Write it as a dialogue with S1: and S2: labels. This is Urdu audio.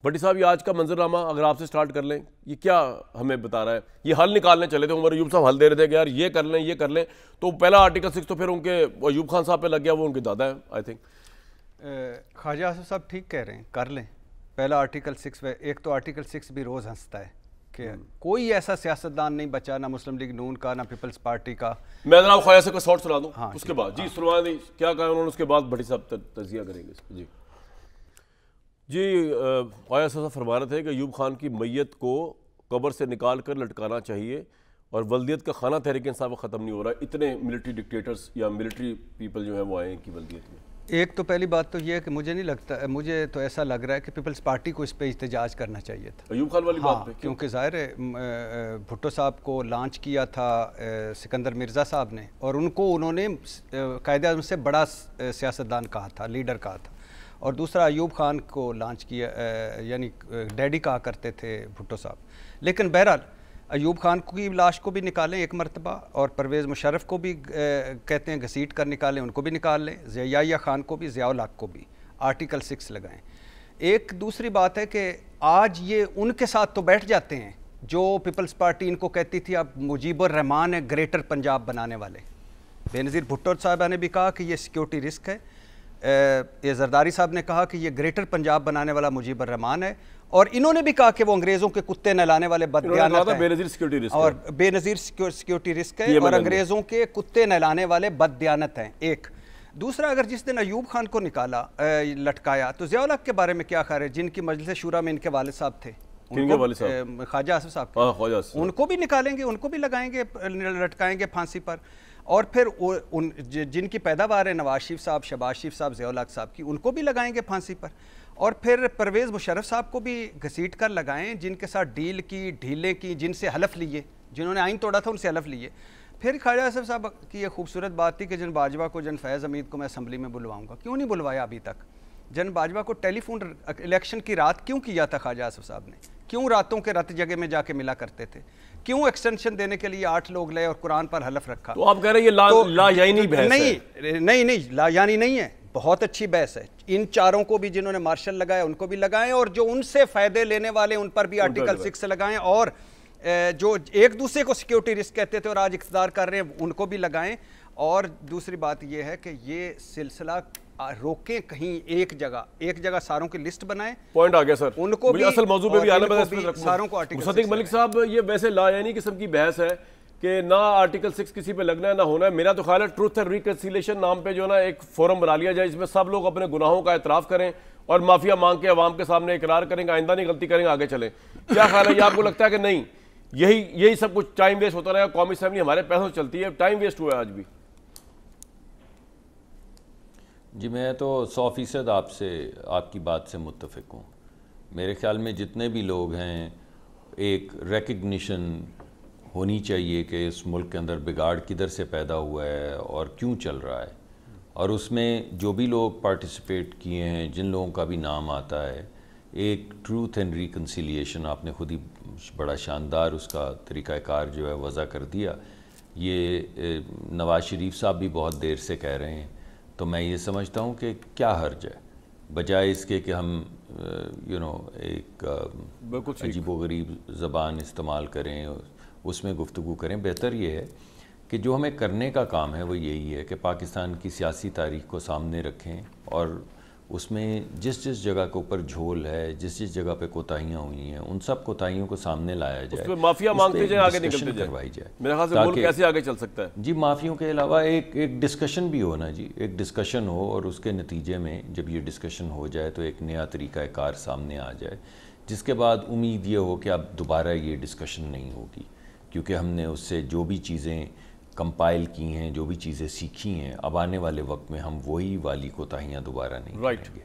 S1: بھٹی صاحب یہ آج کا منظرنامہ اگر آپ سے سٹارٹ کر لیں، یہ کیا ہمیں بتا رہا ہے؟ یہ حل نکالنے چلے تھے، عمر ایوب صاحب حل دے رہے تھے کہ یار یہ کر لیں یہ کر لیں، تو پہلا آرٹیکل 6 تو پھر ان کے ایوب خان صاحب پہ لگ گیا، وہ ان کے دادا ہیں آئی تھنک۔
S2: خواجہ آصف صاحب ٹھیک کہہ رہے ہیں، کر لیں پہلا آرٹیکل 6۔ ایک تو آرٹیکل 6 بھی روز ہنستا ہے کہ کوئی ایسا سیاستدان نہیں بچا، نہ مسلم لیگ نون کا، نہ پیپلز پارٹی کا۔
S1: میں جناب خواجہ سے کوئی شارٹ سنا دوں اس کے بعد؟ جی سنوا دیں کیا کہا انہوں نے، اس کے بعد بھٹی صاحب تجزیہ کریں گے۔ جی خواجہ صاحب فرما رہے تھے کہ ایوب خان کی میت کو قبر سے نکال کر لٹکانا چاہیے، اور ولدیت کا خانہ تحریک انصاف ختم نہیں ہو رہا ہے، اتنے ملٹری ڈکٹیٹرز یا ملٹری پیپل جو ہیں وہ آئے ہیں کی ولدیت میں۔
S2: ایک تو پہلی بات تو یہ ہے کہ مجھے نہیں لگتا، مجھے تو ایسا لگ رہا ہے کہ پیپلز پارٹی کو اس پہ احتجاج کرنا چاہیے تھا،
S1: ایوب خان والی بات پہ،
S2: کیونکہ ظاہر ہے بھٹو صاحب کو لانچ کیا تھا سکندر مرزا صاحب نے، اور ان کو انہوں نے قائد اعظم سے بڑا سیاستدان کہا تھا، لیڈر کہا تھا، اور دوسرا ایوب خان کو لانچ کیا، یعنی ڈیڈی کہا کرتے تھے بھٹو صاحب۔ لیکن بہرحال ایوب خان کی لاش کو بھی نکالیں ایک مرتبہ، اور پرویز مشرف کو بھی کہتے ہیں گھسیٹ کر نکالیں، ان کو بھی نکال لیں، یحییٰ خان کو بھی، ضیاء الحق کو بھی، آرٹیکل 6 لگائیں۔ ایک دوسری بات ہے کہ آج یہ ان کے ساتھ تو بیٹھ جاتے ہیں جو پیپلز پارٹی ان کو کہتی تھی اب مجیب الرحمان ہے گریٹر پنجاب بنانے والے۔ بے نظیر بھٹو صاحبہ نے بھی کہا کہ یہ سیکیورٹی رسک ہے، یہ زرداری صاحب نے کہا کہ یہ گریٹر پنجاب بنانے والا مجیب الرحمان ہے، اور انہوں نے بھی کہا کہ وہ انگریزوں کے کتے نہلانے والے بددیانت ہیں، اور بے نظیر سیکیورٹی رسک ہے اور انگریزوں کے کتے نہلانے والے بددیانت ہیں۔ ایک دوسرا، اگر جس دن ایوب خان کو نکالا لٹکایا تو ضیاء الحق کے بارے میں کیا خیال ہے، جن کی مجلس شورا میں ان کے والد صاحب تھے، خواجہ آصف صاحب، ان کو بھی نکالیں گے، ان کو بھی لگائیں گے، لٹکائیں گے پھانسی پر۔ اور پھر جن کی پیداوار ہے نواز شریف صاحب، شہباز شریف صاحب، ضیاء الحق صاحب کی، ان کو بھی لگائیں گے پھانسی پر۔ اور پھر پرویز مشرف صاحب کو بھی گھسیٹ کر لگائیں، جن کے ساتھ ڈیل کی، ڈھیلیں کی، جن سے حلف لیے، جنہوں نے آئین توڑا تھا ان سے حلف لیے۔ پھر خواجہ آصف صاحب کی یہ خوبصورت بات تھی کہ جن باجوہ کو، جن فیض حمید کو میں اسمبلی میں بلواؤں گا، کیوں نہیں بلوایا ابھی تک؟ جن باجوہ کو ٹیلی فون الیکشن کی رات کیوں کیا تھا خواجہ آصف صاحب نے؟ کیوں راتوں کے رت جگہ میں جا کے ملا کرتے تھے؟ کیوں ایکسٹینشن دینے کے لیے 8 لوگ لے اور قرآن پر حلف رکھا؟
S1: تو آپ کہہ رہے ہیں یہ لا یعنی بحث ہے؟
S2: نہیں لا یعنی نہیں ہے، بہت اچھی بحث ہے۔ ان چاروں کو بھی جنہوں نے مارشل لگایا ان کو بھی لگائیں، اور جو ان سے فائدے لینے والے ان پر بھی آرٹیکل 6 لگائیں، اور جو ایک دوسرے کو سیکیورٹی رسک کہتے تھے اور آج اقتدار کر رہے ہیں ان کو بھی لگائیں۔ اور دوسری بات یہ ہے کہ یہ سلسلہ روکیں کہیں ایک جگہ ساروں کی لسٹ بنائیں۔
S1: پوائنٹ آ گیا سر،
S2: ان کو بھی
S1: اصل موضوع پہ بھی آنا
S2: ساروں کو آرٹیکل
S1: مصدق ملک صاحب، یہ ویسے لا یعنی قسم کی بحث ہے کہ نہ آرٹیکل 6 کسی پہ لگنا ہے نہ ہونا ہے۔ میرا تو خیال ہے ٹروتھ اینڈ ریکنسیلیشن نام پہ جو ہے نا ایک فورم بنا لیا جائے، جس میں سب لوگ اپنے گناہوں کا اعتراف کریں اور معافیا مانگ کے عوام کے سامنے اقرار کریں کہ آئندہ نہیں غلطی کریں گے، آگے چلیں۔ کیا خیال ہے، یہ آپ کو لگتا ہے کہ نہیں یہی سب کچھ ٹائم ویسٹ ہوتا رہے گا؟ قومی اسمبلی ہمارے پیسوں سے چلتی ہے، ٹائم ویسٹ ہوا ہے آج بھی۔
S3: جی میں تو 100% آپ کی بات سے متفق ہوں۔ میرے خیال میں جتنے بھی لوگ ہیں، ایک ریکگنیشن ہونی چاہیے کہ اس ملک کے اندر بگاڑ کدھر سے پیدا ہوا ہے اور کیوں چل رہا ہے، اور اس میں جو بھی لوگ پارٹیسپیٹ کیے ہیں، جن لوگوں کا بھی نام آتا ہے، ایک ٹروتھ اینڈ ریکنسیلیشن آپ نے خود ہی بڑا شاندار اس کا طریقہ کار جو ہے وضع کر دیا۔ یہ نواز شریف صاحب بھی بہت دیر سے کہہ رہے ہیں، تو میں یہ سمجھتا ہوں کہ کیا حرج ہے، بجائے اس کے کہ ہم ایک عجیب و غریب زبان استعمال کریں، اس میں گفتگو کریں۔ بہتر یہ ہے کہ جو ہمیں کرنے کا کام ہے وہ یہی ہے کہ پاکستان کی سیاسی تاریخ کو سامنے رکھیں، اور اس میں جس جگہ کے اوپر جھول ہے، جس جگہ پہ کوتاہیاں ہوئی ہیں، ان سب کوتاہیوں کو سامنے لایا جائے،
S1: اس پہ معافیا مانگتے جائیں، آگے نکلتے جائیں،
S3: کروائی جائے۔
S1: میرے خیال سے ملک کیسے آگے چل سکتا ہے؟
S3: جی معافیوں کے علاوہ ایک ڈسکشن بھی ہو نا جی، ایک ڈسکشن ہو، اور اس کے نتیجے میں جب یہ ڈسکشن ہو جائے تو ایک نیا طریقہ کار سامنے آ جائے، جس کے بعد امید یہ ہو کہ اب دوبارہ یہ ڈسکشن نہیں ہوگی، کیونکہ ہم نے اس سے جو بھی چیزیں کمپائل کی ہیں، جو بھی چیزیں سیکھی ہیں، اب آنے والے وقت میں ہم وہی والی کوتاہیاں دوبارہ نہیں کریں گے۔